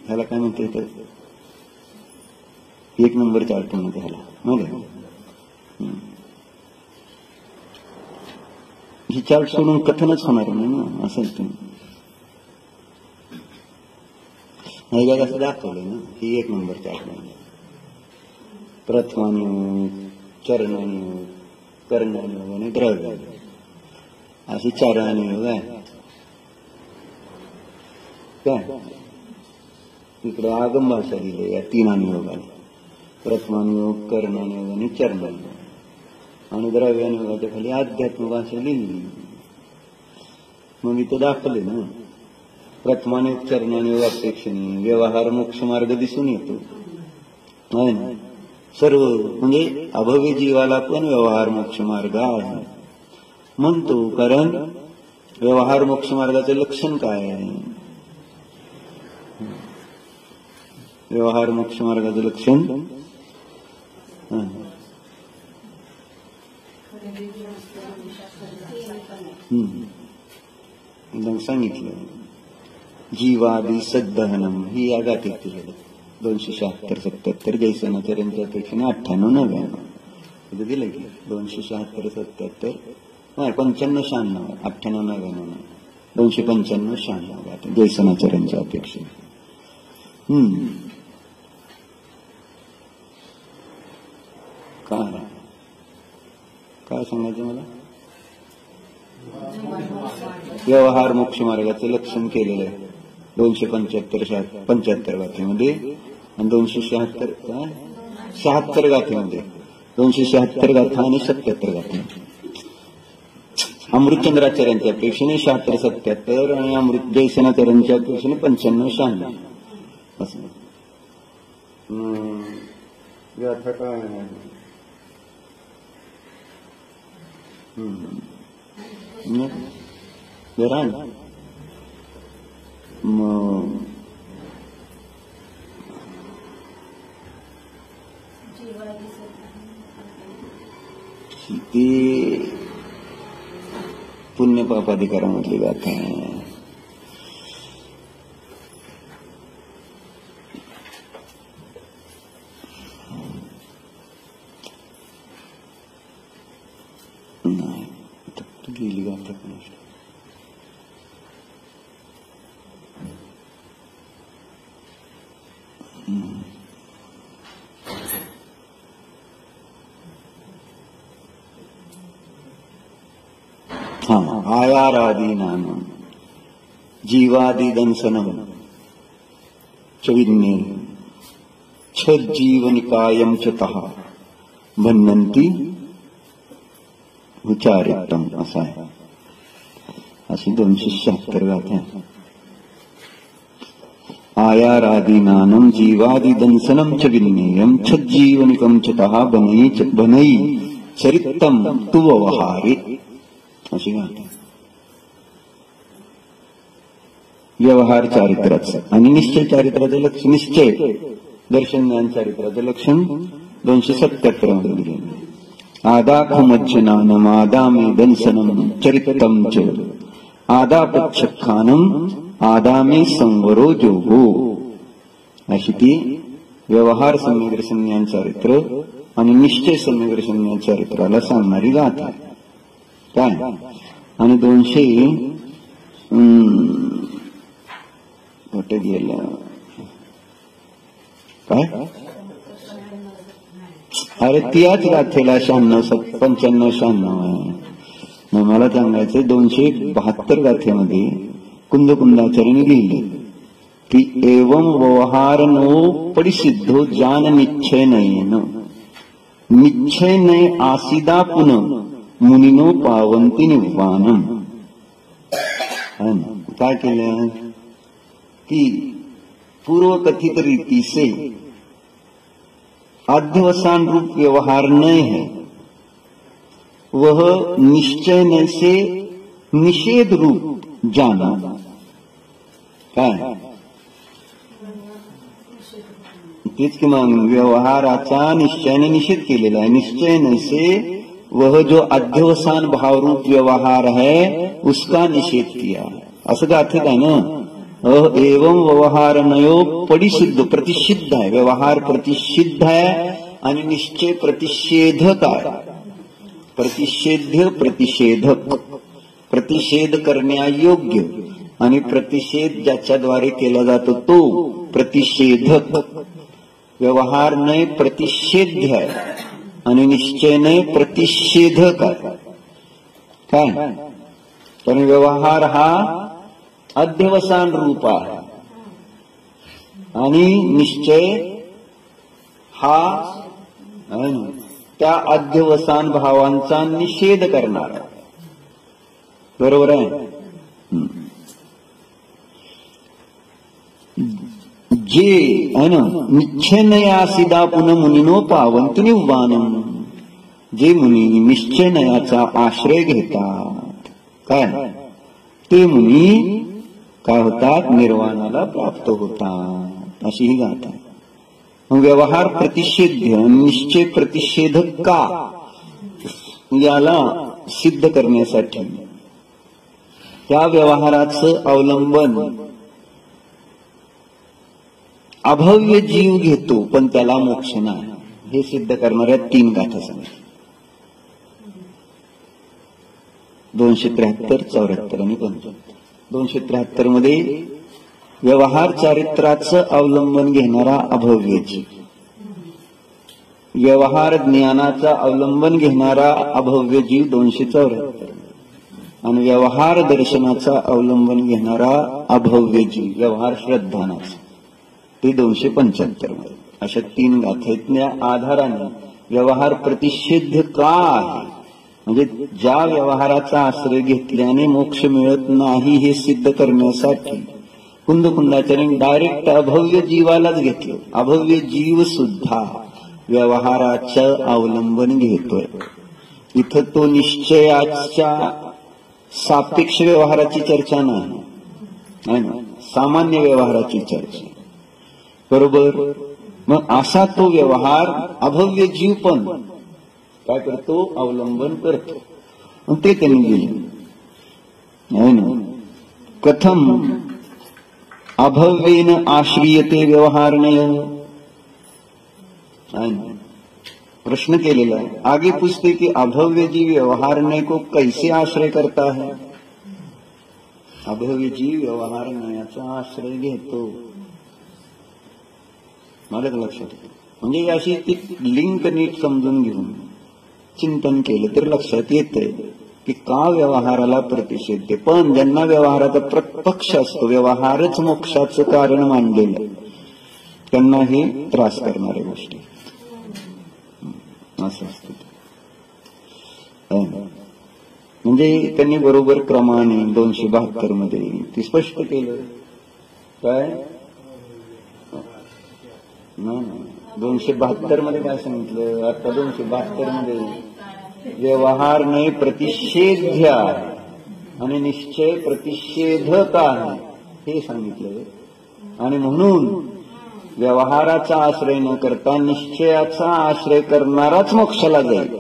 ह्याला काय म्हणते तर 1 नंबर चार्ट म्हणते ह्याला माहिती. ही चार्ट सोडून कथनच होणार नाही ना असं तुम्ही ह्या जगात असं दाखवलंय ना. ही 1 नंबर चार्ट नाही. प्रथमानुयोग, चरणानुयोग, कर्णानुयोग आणि द्रव्य अशी 4 अनुयोग आहे काय. इकडे आगम भाषा दिली या 3 अनुयोगाने. प्रथमानुयोग, कर्णानुयोग आणि चरणानुयोग. आणि द्रव्यानुयोगाच्या खाली अध्यात्म भाषा लिहिली. मग इथं दाखवले ना. प्रथमानुयोग, चरणानुयोग अपेक्षेने व्यवहार मोक्ष मार्ग दिसून येतो आहे ना. सर्व म्हणजे अभव्य जीवाला पण व्यवहार मोक्ष मार्ग आहे म्हणतो. कारण व्यवहार मोक्ष मार्गाचं लक्षण काय आहे? व्यवहार मोक्ष मार्गाचं लक्षण सांगितलं. जीवादी सद्दहनम ही या गाठीत केलेलं 276-77 जयसेनाचार्यांच्या अपेक्षेने 98-99 दिलं की 276-77 नाही 95-96 98-99 295-96 गाठी जयसेनाचार्यांच्या अपेक्षेने. काय सांगायचं मला? व्यवहार मोक्ष मार्गाचं लक्षण केलेलं आहे 275 गाथेमध्ये आणि 276 गाथेमध्ये. 276 गाथा आणि 77 गाथा अमृतचंद्राचार्यांच्या अपेक्षेने 76-77 आणि अमृत जयसेनाचार्यांच्या अपेक्षेने 95-96 असं गाथा काय जरा ती पुण्य पापाधिकारामधली गाथा आहे. गेली गाथा पण आयारादीनाम जीवादि दंसनम चविन्ने छज्जीवनिकायं चतः भन्नन्ति विचारितम असा आहे. अशी 276 गाथा. आयारादीनाम जीवादि दंसनम च विन्नेयं छज्जीवनिकं चतः बनई चरितम तु व्यवहारे अशी गाथा. व्यवहार चारित्राचं आणि निश्चय चारित्राचं लक्षण निश्चय दर्शन ज्ञान चारित्राचं लक्षण 277 मध्ये दिलेलं. आदाखमज्जनानम आदामे दंसनम चरितम च आदापच्छखानम आदामे संवरो जोगो अशी ती व्यवहार सम्यक दर्शन ज्ञान चारित्र आणि निश्चय सम्यक दर्शन ज्ञान चारित्राला सांगणारी गाथा काय. आणि 200 कुठे गेलं काय अरे त्याच गाथेला 95-96 आहे. मला सांगायचं 272 गाथेमध्ये कुंदकुंदाचार्याने लिहिले की एवं व्यवहारनो परिसिद्धो जान निश्चय नयेन निश्चय नय आसिदा पुन मुनिनो पावंती निर्वाणम. काय केलं की पूर्वकथित रीती से अध्यवसान रूप व्यवहार नहीं है, वह निश्चय नहीं से निषेध रूप जाना काय तेच की मग व्यवहाराचा निश्चयाने निषेध केलेला आहे. निश्चय नहीं से वह जो अध्यवसान भाव रूप व्यवहार है उसका निषेध किया, असं गाथित आहे ना. एवं व्यवहार नयो परिसिद्ध प्रतिषिद्ध आहे. व्यवहार प्रतिषिद्ध आहे आणि निश्चय प्रतिषेधक आहे. प्रतिषेध्य प्रतिषेधक, प्रतिषेध करण्यायोग्य आणि प्रतिषेध ज्याच्याद्वारे केला जातो तो प्रतिषेधक. व्यवहार नय प्रतिषेध्य आहे आणि निश्चय नय प्रतिषेधक आहे. काय कारण व्यवहार हा अध्यवसान रूप आहे आणि निश्चय हा त्या अध्यवसान भावांचा निषेध करणारा. बरोबर आहे. जे है ना निश्चयनयासिदा पुनः मुनिनो पावंत निवानम. जे मुनी निश्चयनयाचा आश्रय घेतात काय ते मुनी काय होतात, निर्वाणाला प्राप्त होतात, अशी ही गाथा. व्यवहार प्रतिषेध्य निश्चय प्रतिषेधक का याला सिद्ध करण्यासाठी त्या व्यवहाराचं अवलंबन अभव्य जीव घेतो पण त्याला मोक्ष नाही, हे सिद्ध करणाऱ्या 3 गाथा सांगितल्या. 273, 74 आणि 75. 273 मध्ये व्यवहार चारित्राचं अवलंबन घेणारा अभव्य जीव, व्यवहार ज्ञानाचा अवलंबन घेणारा अभव्य जीव 274 आणि व्यवहार दर्शनाचा अवलंबन घेणारा अभव्य जीव व्यवहार श्रद्धानाचा ते 275 मध्ये. अशा 3 गाथेतल्या आधाराने व्यवहार प्रतिषेध का आहे म्हणजे ज्या व्यवहाराचा आश्रय घेतल्याने मोक्ष मिळत नाही हे सिद्ध करण्यासाठी कुंदकुंदाचार्यांनी डायरेक्ट अभव्य जीवालाच घेतलं. अभव्य जीव सुद्धा व्यवहाराचं अवलंबन घेतोय. इथं तो निश्चयाच्या सापेक्ष व्यवहाराची चर्चा नाही, सामान्य व्यवहाराची चर्चा. बरोबर. मग असा तो व्यवहार अभव्य जीव पण काय करतो, अवलंबन करतो. ते त्यांनी दिले. कथम अभव्येन आश्रियते व्यवहारनय. प्रश्न केलेला है, आगे पूछते कि अभव्य जीव व्यवहारनय को कैसे आश्रय करता है. अभव्य जीव व्यवहारनयाचा आश्रय घेतो. मला लक्षात येतं म्हणजे अशी ती लिंक नीट समजून घेऊन चिंतन केलं तर लक्षात येतंय की का व्यवहाराला प्रतिषेध. पण ज्यांना व्यवहाराचा पक्ष असतो, व्यवहारच मोक्षाचं कारण मांडलेलं, त्यांना हे त्रास करणाऱ्या गोष्टी असं असतं. म्हणजे त्यांनी बरोबर क्रमाने 272 मध्ये ती स्पष्ट केलं. काय 272 मध्ये काय सांगितलं, आता 272 मध्ये व्यवहार नाही प्रतिषेध्य आणि निश्चय प्रतिषेधक आहे हे सांगितलं. आणि म्हणून व्यवहाराचा आश्रय न करता निश्चयाचा आश्रय करणाराच मोक्षाला जाईल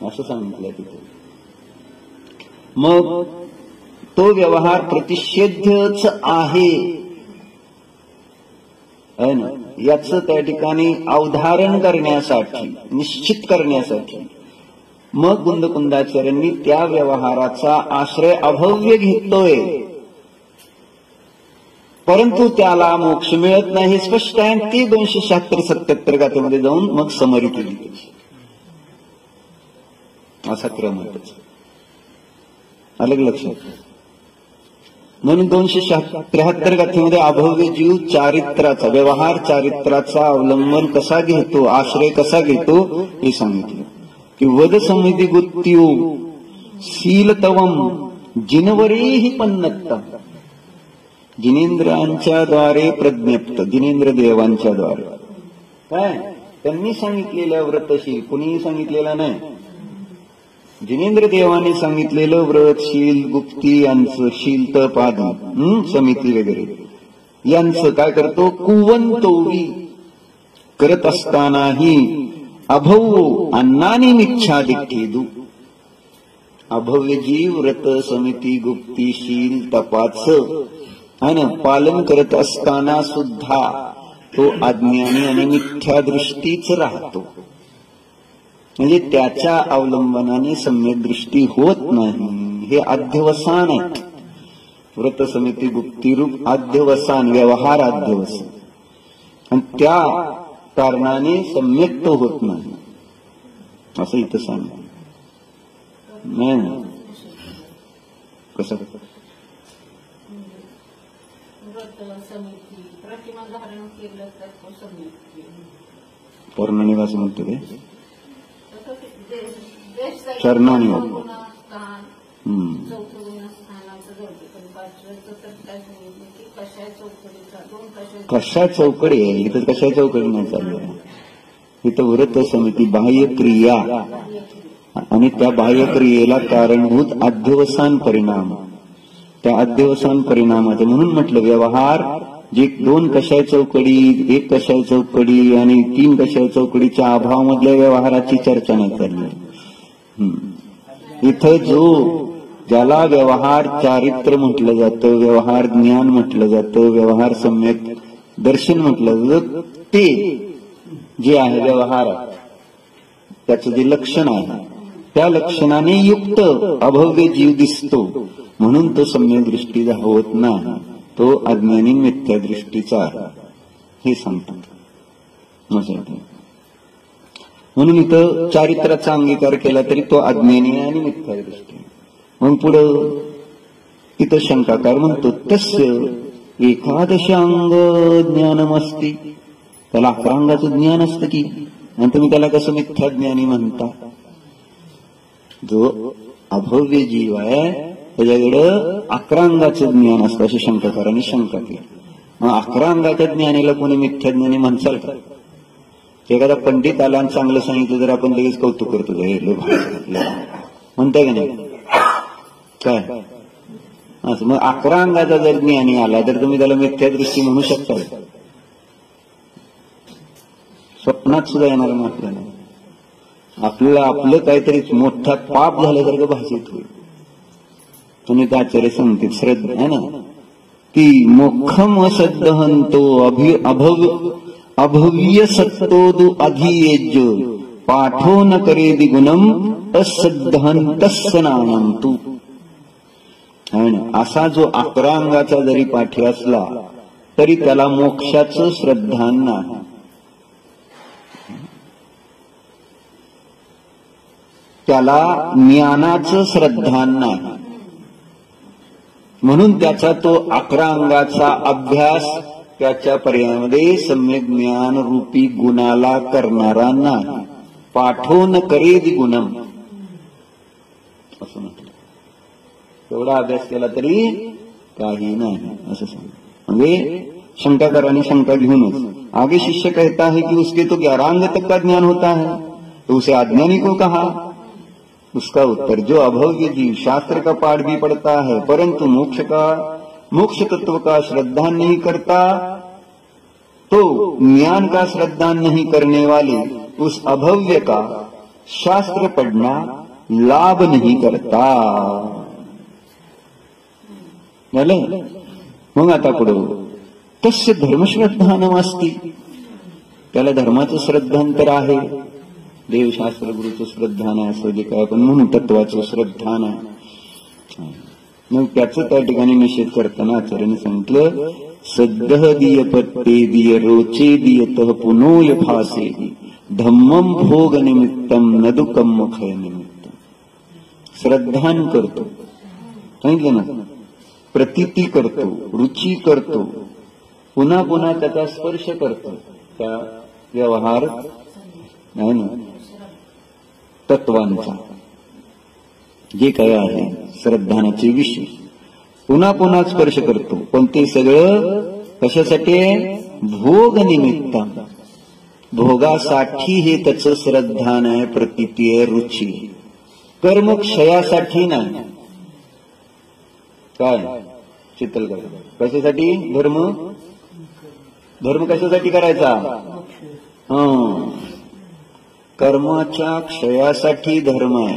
असं सांगितलं तिथे. मग तो व्यवहार प्रतिषेध्यच आहे ना, याचं त्या ठिकाणी अवधारण करण्यासाठी, निश्चित करण्यासाठी मग कुंदकुंदाचार्यांनी त्या व्यवहाराचा आश्रय अभव्य घेतोय, परंतु त्याला मोक्ष मिळत नाही हे स्पष्ट आहे. ती 276-77 गाथेमध्ये जाऊन मग समरी केली त्याची. असा क्रम आहे त्याचा. अलग लक्षात. म्हणून 273 गाथेमध्ये अभव्य जीव चारित्राचा, व्यवहार चारित्राचा अवलंबन कसा घेतो, आश्रय कसा घेतो हे सांगितलं. की वद समिती गुत्यो शीलतवम जिनवरेही पन्नत्ता. जिनेंद्रांच्या द्वारे प्रज्ञप्त, जिनेंद्र देवांच्या द्वारे काय त्यांनी सांगितलेलं व्रतशील, कुणीही सांगितलेलं नाही. जिनेंद्र देवाने सांगितलेलं व्रतशील, गुप्ती यांचं शील, तप आदी, समिती वगैरे यांचं काय करतो, कुवंतोवी करत असतानाही अभव अन्नानी मिच्छादिखेदू. अभव्य जीव व्रत, समिती, गुप्ती, शील, तपाचं पालन करत असताना सुद्धा तो अज्ञानी आणि मिथ्या दृष्टीच राहतो. म्हणजे त्याच्या अवलंबनाने सम्यक दृष्टी होत नाही. हे अध्यवसान आहे. व्रत, समिती, गुप्ती रूप अध्यवसान, व्यवहार अध्यवसान, आणि त्या कारणाने सम्यक तो होत नाही असं इथं सांग. नाही कसं पौर्णिमास म्हणतो ते चरणाने कशा चौकडी आहे इथं, कशा चौकडी नाही चालू आहे इथं. व्रत, समिती, बाह्य क्रिया आणि त्या बाह्य क्रियेला कारणभूत अध्यवसान परिणाम, त्या अध्यवसान परिणामाचे म्हणून म्हटलं व्यवहार जे 2 कशाय चौकडी, 1 कशाय चौकडी आणि 3 कशाय चौकडीच्या अभावामधल्या व्यवहाराची चर्चा नाही चालली. इथं ज्याला व्यवहार चारित्र्य म्हटलं जातं, व्यवहार ज्ञान म्हटलं जातं, व्यवहार सम्यक दर्शन म्हटलं जातं, ते जे आहे व्यवहार त्याचं जे लक्षण आहे त्या लक्षणाने युक्त अभव्य जीव दिसतो, म्हणून तो सम्यक दृष्टी होत नाही, तो अज्ञानी मिथ्या दृष्टीचा आहे हे सांगतात. म्हणून इथं चारित्र्याचा अंगीकार केला तरी तो अज्ञानी आणि मिथ्या दृष्टी. मग पुढं इथं शंकाकार म्हणतो तस्य एकादशांग ज्ञानमस्ती, त्याला 11 अंगाचं ज्ञान असतं की, आणि तुम्ही त्याला कसं मिथ्या ज्ञानी म्हणता. जो अभव्य जीव आहे त्याच्याकडं 11 अंगाचं ज्ञान असतं अशी शंकाकारांनी शंका केली. मग 11 अंगाच्या ज्ञानीला कोणी मिथ्या ज्ञानी म्हणसाल का? एखादा पंडित आला आणि चांगलं सांगितलं तर आपण लगेच कौतुक करतो, म्हणताय का नाही काय असं. मग 11 अंगाचा जर ज्ञानी आला तर तुम्ही त्याला मिथ्या दृष्टी म्हणू शकता? स्वप्नात सुद्धा येणार आपल्याला. आपल्याला आपलं काहीतरी मोठा पाप झाल्यासारखं भाषित होईल. तुम्ही आचार्य सांगते श्रद्धा आहे ना ती मोक्षम असद्धहंतो अभव्य सत्तोदु अधियेज पाठो न करेदि गुणम असद्धहंतस्सनानं तू. असा जो 11 अंगाचा जरी पाठी असला तरी त्याला मोक्षाचं श्रद्धान नाही. त्याला ज्ञानाचं श्रद्धान नाही. म्हणून त्याचा तो 11 अंगाचा अभ्यास त्याच्या पर्यायामध्ये सम्यक ज्ञान रूपी गुणाला करणारा नाही. पाठो न करेदि गुणम असं म्हटलं. एवढा अभ्यास केला तरी काही नाही असं सांग. म्हणजे शंकाकारांनी शंका घेऊनच आगे शिष्य कहता है कि उसके तो 11 अंग तक का ज्ञान होता है तो उसे अज्ञानी को कहा. उसका उत्तर जो अभव्य जीव शास्त्र का पाठ भी पढ़ता है परंतु मोक्ष तत्व का श्रद्धा नहीं करता, तो ज्ञान का श्रद्धा नहीं करने वाले उस अभव्य का शास्त्र पढ़ना लाभ नहीं करता. मग आता पुढं तस्य धर्मश्रद्धानमस्ती, त्याला धर्माचं श्रद्धांतर आहे. देवशास्त्र गुरुचं श्रद्धान आहे असं जे काय आपण म्हणून तत्वाचं श्रद्धान आहे. मग त्याचं त्या ठिकाणी निषेध करताना आचार्याने सांगितलं सद्दह दिय पत्ते दिय रोचे दियतः पुनोय भासे धम्मम भोग निमित्तम नदुकम मुखय निमित्तम. श्रद्धान करतो सांगितलं ना, प्रतीती करतो, रुची करतो, पुन्हा पुन्हा त्याचा स्पर्श करतो. त्या व्यवहार नाही ना तत्वांचा जे काय आहे श्रद्धानाचे विषय पुन्हा पुन्हा स्पर्श करतो. पण ते सगळं कशासाठी? भोग निमित्त. भोगासाठी हे त्याचं श्रद्धान आहे, प्रतीती आहे, रुची. कर्मक्षयासाठी नाही. काय शीतल कशासाठी धर्म? धर्म कशासाठी करायचा? कर्माच्या क्षयासाठी धर्म आहे,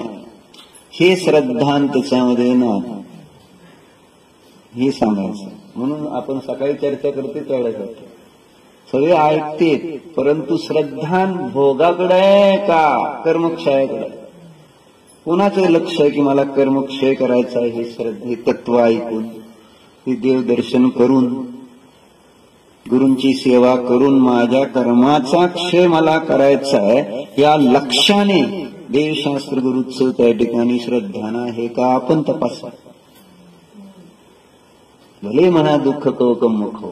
हे श्रद्धान त्याच्यामध्ये नाही, हे सांगायचं. म्हणून आपण सकाळी चर्चा करते त्यावेळेसाठी सगळे ऐकते, परंतु श्रद्धान भोगाकडे आहे का कर्मक्षयाकडे? कोणाचं लक्ष आहे की मला कर्मक्षय करायचं आहे? हे तत्व ऐकून, हे देवदर्शन करून, गुरूंची सेवा करून माझ्या कर्माचा क्षय मला करायचा आहे, या लक्षाने देवशास्त्र गुरुचं त्या ठिकाणी श्रद्धान आहे का आपण तपासा. भले म्हणा दुःख कौकमुख हो,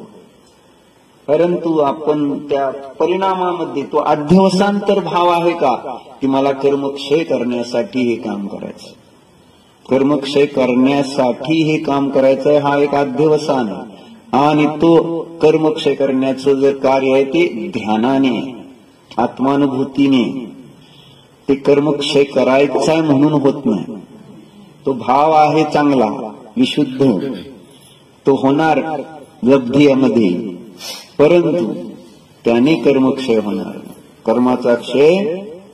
परंतु आपण त्या परिणामामध्ये तो अध्यवसांतर भाव आहे का की मला कर्मक्षय करण्यासाठी हे काम करायचं? कर्मक्षय करण्यासाठी हे काम करायचं आहे, हा एक अध्यवसान आहे. आणि तो कर्मक्षय करण्याचं जर कार्य आहे ते ध्यानाने, आत्मानुभूतीने, ते कर्मक्षय करायचं आहे म्हणून होत नाही. तो भाव आहे चांगला, विशुद्ध, तो होणार लब्धीमध्ये, परंतु त्याने कर्मक्षय होणार. कर्माचा क्षय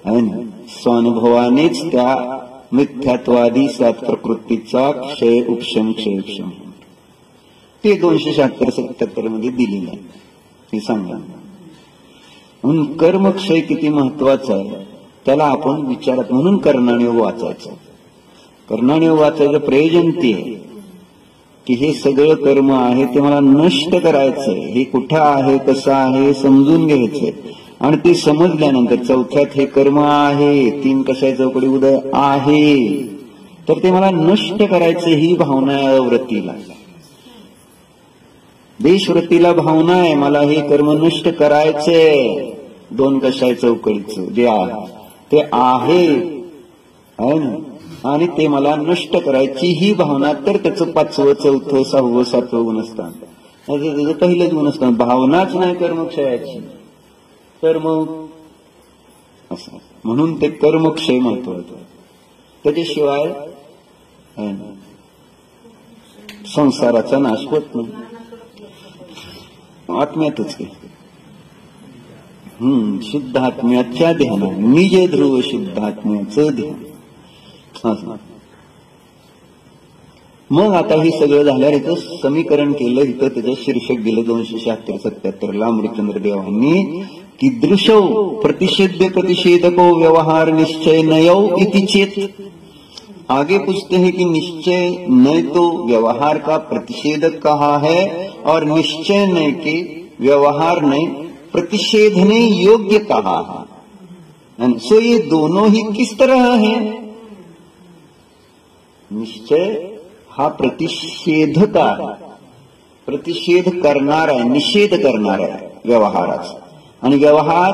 आहे ना, स्वानुभवानेच त्या मिथ्यात्वादी सात प्रकृतीचा क्षय उपशम क्षय उपशम ते 276-77 मध्ये दिलेलं आहे. हे सांगा. म्हणून कर्मक्षय किती महत्वाचा आहे त्याला आपण विचारात, म्हणून कर्णाणयोग वाचायचं. कर्णाणयोग वाचायचं प्रयोजन ते की हे सगळं कर्म आहे ते मला नष्ट करायचंय, हे कुठं आहे, कसं आहे समजून घ्यायचंय. आणि ते समजल्यानंतर चौथ्यात हे कर्म आहे, 3 कशाय चौकडी उदय आहे, तर ते मला नष्ट करायचं ही भावना आहे. व्रतीला, देशव्रतीला भावना आहे मला हे कर्म नष्ट करायचंय. 2 कशाय चौकडीचं जे आहे ते आहे ना, आणि ते मला नष्ट करायची ही भावना. तर त्याचं 5वं 4थं 6वं 7वं गुणस्थान, त्याचं पहिलंच गुणस्थान भावनाच नाही कर्मक्षयाची, तर मग असं. म्हणून ते कर्मक्षय महत्वाचं. त्याच्याशिवाय संसाराचा नाश होत नाही. आत्म्यातच की शुद्ध आत्म्याच्या ध्यान, निज ध्रुव शुद्ध आत्म्याचं ध्यान. मग आता हे सगळं झाल्यावर इथं समीकरण केलं, इथं त्याचं शीर्षक दिलं 276-77 ला अमृतचंद्र देवांनी, की दृशौ प्रतिषेध्य प्रतिषेधको व्यवहार निश्चय नयौ इति चेत. आगे पूछते हैं कि निश्चय नय तो व्यवहार का प्रतिषेधक कहा है और निश्चय नय के व्यवहार नय प्रतिषेधने योग्य कहा है. सो ये दोनों ही किस तरह है? निश्चय हा प्रतिषेधका आहे, प्रतिषेध करणार आहे, निषेध करणार आहे व्यवहाराचा, आणि व्यवहार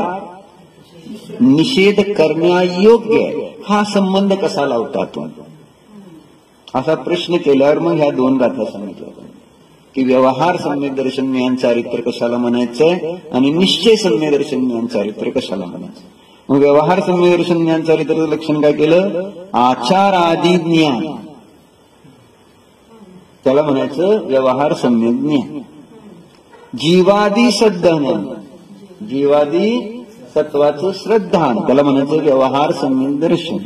निषेध करण्यायोग्य आहे. हा संबंध कसा लावता तुम्ही असा प्रश्न केल्यावर मग ह्या 2 गाथा सांगितल्या की व्यवहार सम्यक दर्शन ज्ञान चारित्र कशाला म्हणायचंय आणि निश्चय सम्यक दर्शन ज्ञान चारित्र कशाला म्हणायचं. मग व्यवहार सम्यक दर्शन ज्ञान चारित्राचं लक्षण काय केलं? आचार आदी ज्ञान, त्याला म्हणायचं व्यवहार सम्यक ज्ञान. जीवादी सद्धान, जीवादी सत्वाचं श्रद्धान, त्याला म्हणायचं व्यवहार सम्यक दर्शन.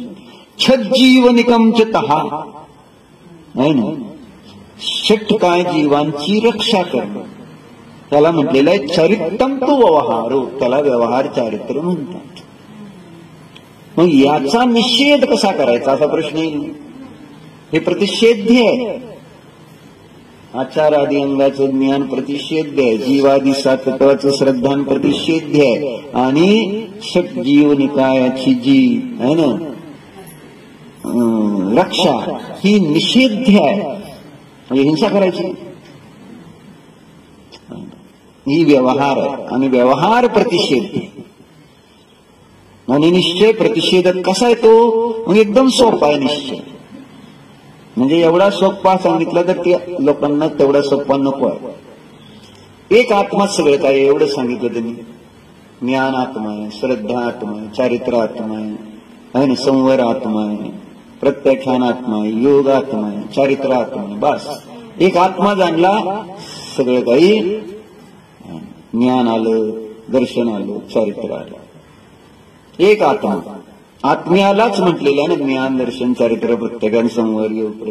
छज्जीवनिकम च तहा आहे ना, षट काय जीवांची रक्षा करणं, त्याला म्हटलेलं आहे चरित्रम तो व्यवहार, त्याला व्यवहार चारित्र म्हणतात. मग याचा निषेध कसा करायचा असा प्रश्न येईल. हे प्रतिषेध्य आहे. आचार आदी अंगाचं ज्ञान प्रतिषेध्य आहे, जीवादी सातत्वाचं श्रद्धान प्रतिषेध्य आहे, आणि षट जीवनिकायाची जी आहे ना रक्षा ही निषेध्य आहे. म्हणजे हिंसा करायची ही व्यवहार आहे, आणि व्यवहार प्रतिषेध आणि निश्चय प्रतिषेधक कसा आहे तो? मग एकदम सोपा आहे निश्चय. म्हणजे एवढा सोपा सांगितला तर ते लोकांना तेवढा सोपा नको आहे. एक आत्मा सगळं काय एवढं सांगितलं त्यांनी. ज्ञान आत्मा आहे, श्रद्धा आत्मा आहे, चारित्र आत्मा आहे, संवर आत्मा आहे, प्रत्याख्यान आत्मा आहे, योग आत्मा आहे, चारित्र आत्मा आहे. बस एक आत्मा जाणला, सगळं काही ज्ञान आलं, दर्शन आलं, चारित्र आलं. एक आत्मा, आत्म्यालाच म्हटलेलं आहे ना, ज्ञान दर्शन चारित्र प्रत्येकान संवर योग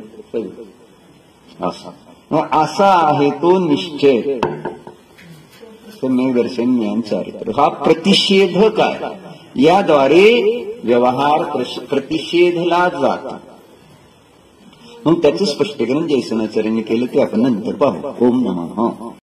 असा आहे तो निश्चय. दर्शन ज्ञान चारित्र हा प्रतिषेध काय, याद्वारे व्यवहार प्रतिषेधला जातो. मग त्याचं स्पष्टीकरण जयसनाचार्यांनी केलं ते आपण नंतर पाहू. ओम नमः.